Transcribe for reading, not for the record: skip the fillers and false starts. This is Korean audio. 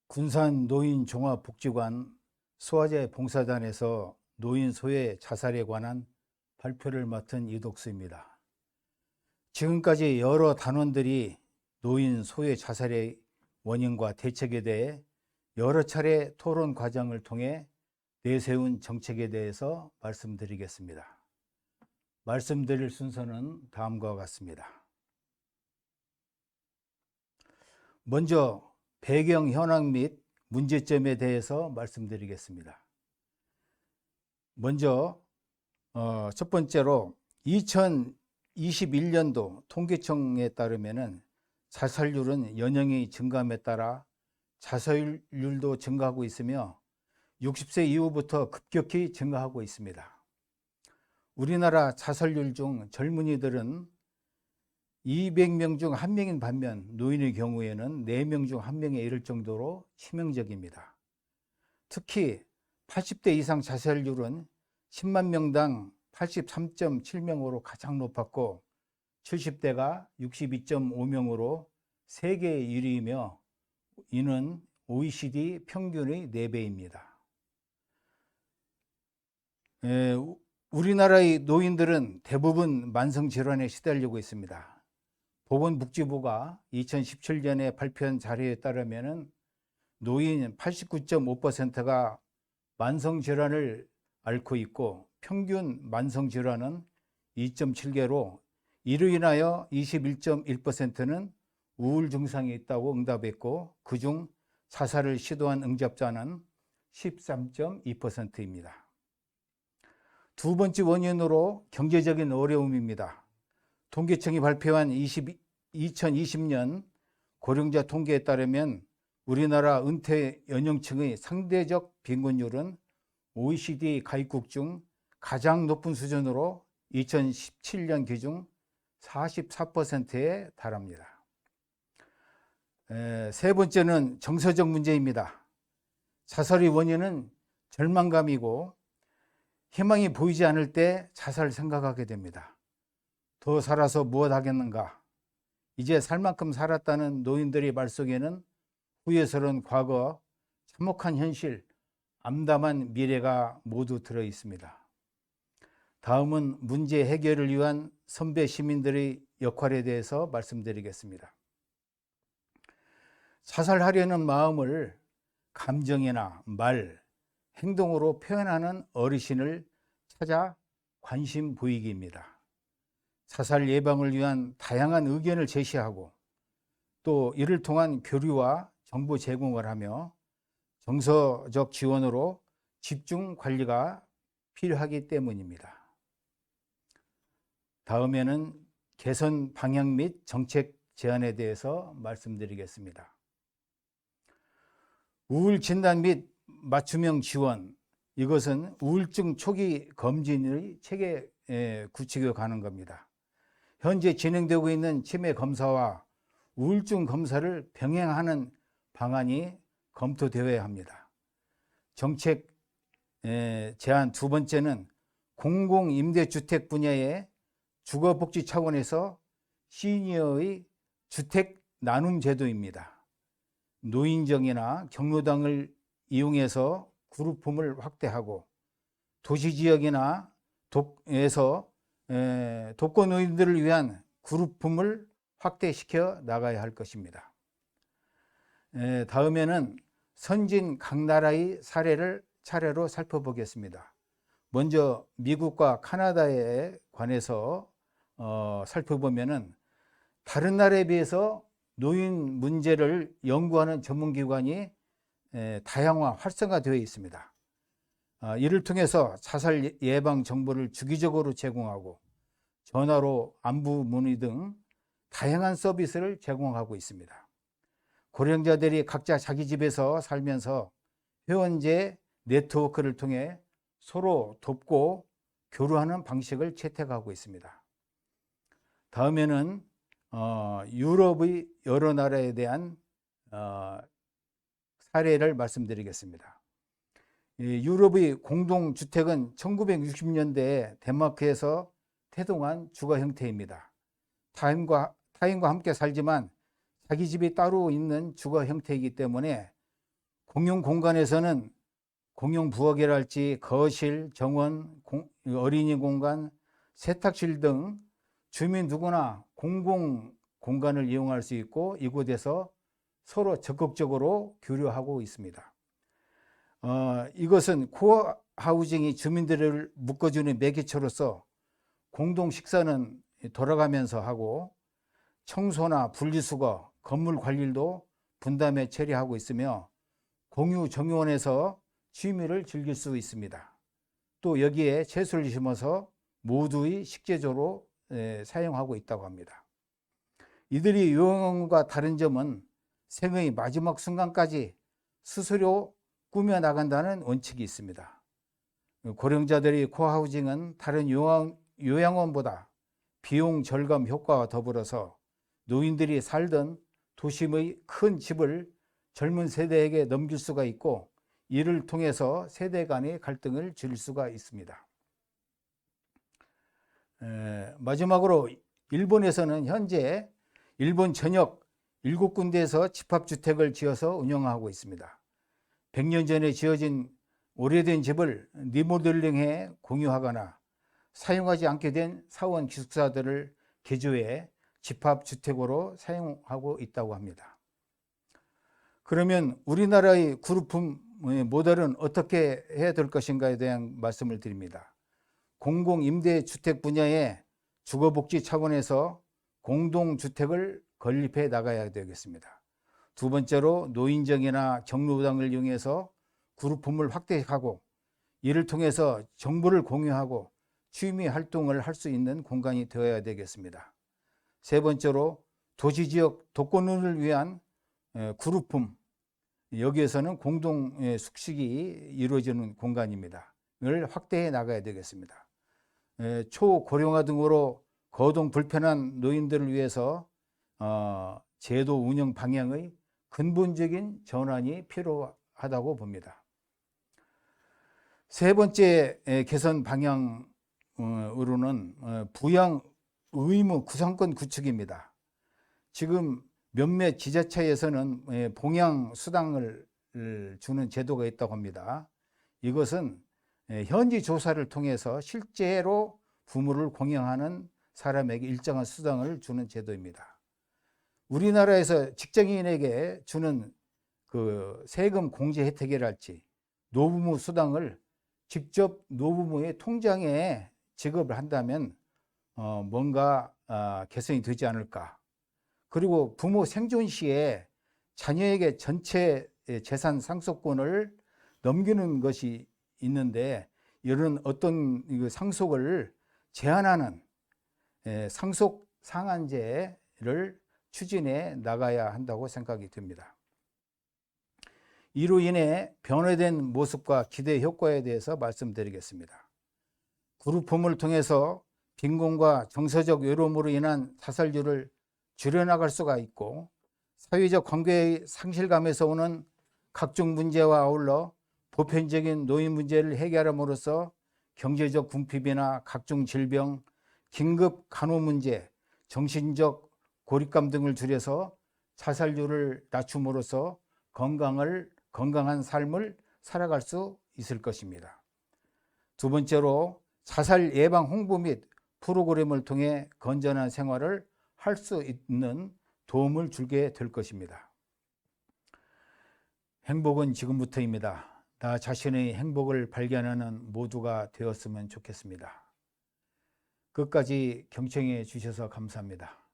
군산 노인종합복지관 소아재 봉사단에서 노인 소외 자살에 관한 발표를 맡은 이독수입니다. 지금까지 여러 단원들이 노인 소외 자살의 원인과 대책에 대해 여러 차례 토론 과정을 통해 내세운 정책에 대해서 말씀드리겠습니다. 말씀드릴 순서는 다음과 같습니다. 먼저 배경 현황 및 문제점에 대해서 말씀드리겠습니다. 먼저 첫 번째로 2021년도 통계청에 따르면 자살률은 연령이 증감에 따라 자살률도 증가하고 있으며 60세 이후부터 급격히 증가하고 있습니다. 우리나라 자살률 중 젊은이들은 200명 중 1명인 반면 노인의 경우에는 4명 중 1명에 이를 정도로 치명적입니다. 특히 80대 이상 자살률은 10만 명당 83.7명으로 가장 높았고 70대가 62.5명으로 세계 1위이며 이는 OECD 평균의 4배입니다. 우리나라의 노인들은 대부분 만성질환에 시달리고 있습니다. 보건복지부가 2017년에 발표한 자료에 따르면 노인 89.5%가 만성질환을 앓고 있고 평균 만성질환은 2.7개로 이로 인하여 21.1%는 우울 증상이 있다고 응답했고 그중 자살을 시도한 응답자는 13.2%입니다. 두 번째 원인으로 경제적인 어려움입니다. 통계청이 발표한 2020년 고령자 통계에 따르면 우리나라 은퇴 연령층의 상대적 빈곤율은 OECD 가입국 중 가장 높은 수준으로 2017년 기준 44%에 달합니다. 세 번째는 정서적 문제입니다. 자살의 원인은 절망감이고 희망이 보이지 않을 때 자살을 생각하게 됩니다. 더 살아서 무엇 하겠는가? 이제 살 만큼 살았다는 노인들의 말 속에는 후회스러운 과거, 참혹한 현실, 암담한 미래가 모두 들어 있습니다. 다음은 문제 해결을 위한 선배 시민들의 역할에 대해서 말씀드리겠습니다. 자살하려는 마음을 감정이나 말, 행동으로 표현하는 어르신을 찾아 관심 보이기입니다. 자살 예방을 위한 다양한 의견을 제시하고 또 이를 통한 교류와 정보 제공을 하며 정서적 지원으로 집중 관리가 필요하기 때문입니다. 다음에는 개선 방향 및 정책 제안에 대해서 말씀드리겠습니다. 우울 진단 및 맞춤형 지원, 이것은 우울증 초기 검진의 체계 구축에 가는 겁니다. 현재 진행되고 있는 치매 검사와 우울증 검사를 병행하는 방안이 검토되어야 합니다. 정책 제안 두 번째는 공공임대주택 분야의 주거복지 차원에서 시니어의 주택 나눔 제도입니다. 노인정이나 경로당을 이용해서 그룹홈을 확대하고 도시지역이나 독거노인들을 위한 그룹홈을 확대시켜 나가야 할 것입니다. 다음에는 선진 각 나라의 사례를 차례로 살펴보겠습니다. 먼저 미국과 카나다에 관해서 살펴보면은 다른 나라에 비해서 노인 문제를 연구하는 전문기관이 다양화, 활성화되어 있습니다. 이를 통해서 자살 예방 정보를 주기적으로 제공하고 전화로 안부 문의 등 다양한 서비스를 제공하고 있습니다. 고령자들이 각자 자기 집에서 살면서 회원제 네트워크를 통해 서로 돕고 교류하는 방식을 채택하고 있습니다. 다음에는 유럽의 여러 나라에 대한 사례를 말씀드리겠습니다. 유럽의 공동주택은 1960년대에 덴마크에서 태동한 주거 형태입니다. 타인과 함께 살지만 자기 집이 따로 있는 주거 형태이기 때문에 공용 공간에서는 공용 부엌이랄지 거실, 정원, 어린이 공간, 세탁실 등 주민 누구나 공공 공간을 이용할 수 있고 이곳에서 서로 적극적으로 교류하고 있습니다. 이것은 코어 하우징이 주민들을 묶어주는 매개체로서 공동 식사는 돌아가면서 하고 청소나 분리수거, 건물 관리도 분담해 처리하고 있으며 공유 정유원에서 취미를 즐길 수 있습니다. 또 여기에 채소를 심어서 모두의 식재료로 사용하고 있다고 합니다. 이들이 요양원과 다른 점은 생의 마지막 순간까지 스스로 꾸며나간다는 원칙이 있습니다. 고령자들의 코하우징은 다른 요양원보다 비용 절감 효과와 더불어서 노인들이 살던 도심의 큰 집을 젊은 세대에게 넘길 수가 있고 이를 통해서 세대 간의 갈등을 줄일 수가 있습니다. 마지막으로 일본에서는 현재 일본 전역 7군데에서 집합주택을 지어서 운영하고 있습니다. 100년 전에 지어진 오래된 집을 리모델링해 공유하거나 사용하지 않게 된 사원 기숙사들을 개조해 집합주택으로 사용하고 있다고 합니다. 그러면 우리나라의 그룹홈 모델은 어떻게 해야 될 것인가에 대한 말씀을 드립니다. 공공임대주택 분야에 주거복지 차원에서 공동주택을 건립해 나가야 되겠습니다. 두 번째로 노인정이나 경로당을 이용해서 그룹홈을 확대하고 이를 통해서 정보를 공유하고 취미 활동을 할 수 있는 공간이 되어야 되겠습니다. 세 번째로 도시지역 독거노인을 위한 그룹홈, 여기에서는 공동 숙식이 이루어지는 공간입니다. 을 확대해 나가야 되겠습니다. 초고령화 등으로 거동 불편한 노인들을 위해서 제도 운영 방향의 근본적인 전환이 필요하다고 봅니다. 세 번째 개선 방향으로는 부양 의무 구성권 구축입니다. 지금 몇몇 지자체에서는 봉양 수당을 주는 제도가 있다고 합니다. 이것은 현지 조사를 통해서 실제로 부모를 공양하는 사람에게 일정한 수당을 주는 제도입니다. 우리나라에서 직장인에게 주는 그 세금 공제 혜택이랄지 노부모 수당을 직접 노부모의 통장에 지급을 한다면 뭔가 개선이 되지 않을까. 그리고 부모 생존 시에 자녀에게 전체 재산 상속권을 넘기는 것이 있는데 이런 어떤 상속을 제한하는 상속 상한제를 추진해 나가야 한다고 생각이 듭니다. 이로 인해 변화된 모습과 기대 효과에 대해서 말씀드리겠습니다. 그룹홈을 통해서 빈곤과 정서적 외로움으로 인한 자살률을 줄여나갈 수가 있고 사회적 관계의 상실감에서 오는 각종 문제와 아울러 보편적인 노인 문제를 해결함으로써 경제적 궁핍이나 각종 질병, 긴급 간호 문제, 정신적 고립감 등을 줄여서 자살률을 낮춤으로써 건강한 삶을 살아갈 수 있을 것입니다. 두 번째로 자살 예방 홍보 및 프로그램을 통해 건전한 생활을 할 수 있는 도움을 주게 될 것입니다. 행복은 지금부터입니다. 나 자신의 행복을 발견하는 모두가 되었으면 좋겠습니다. 끝까지 경청해 주셔서 감사합니다.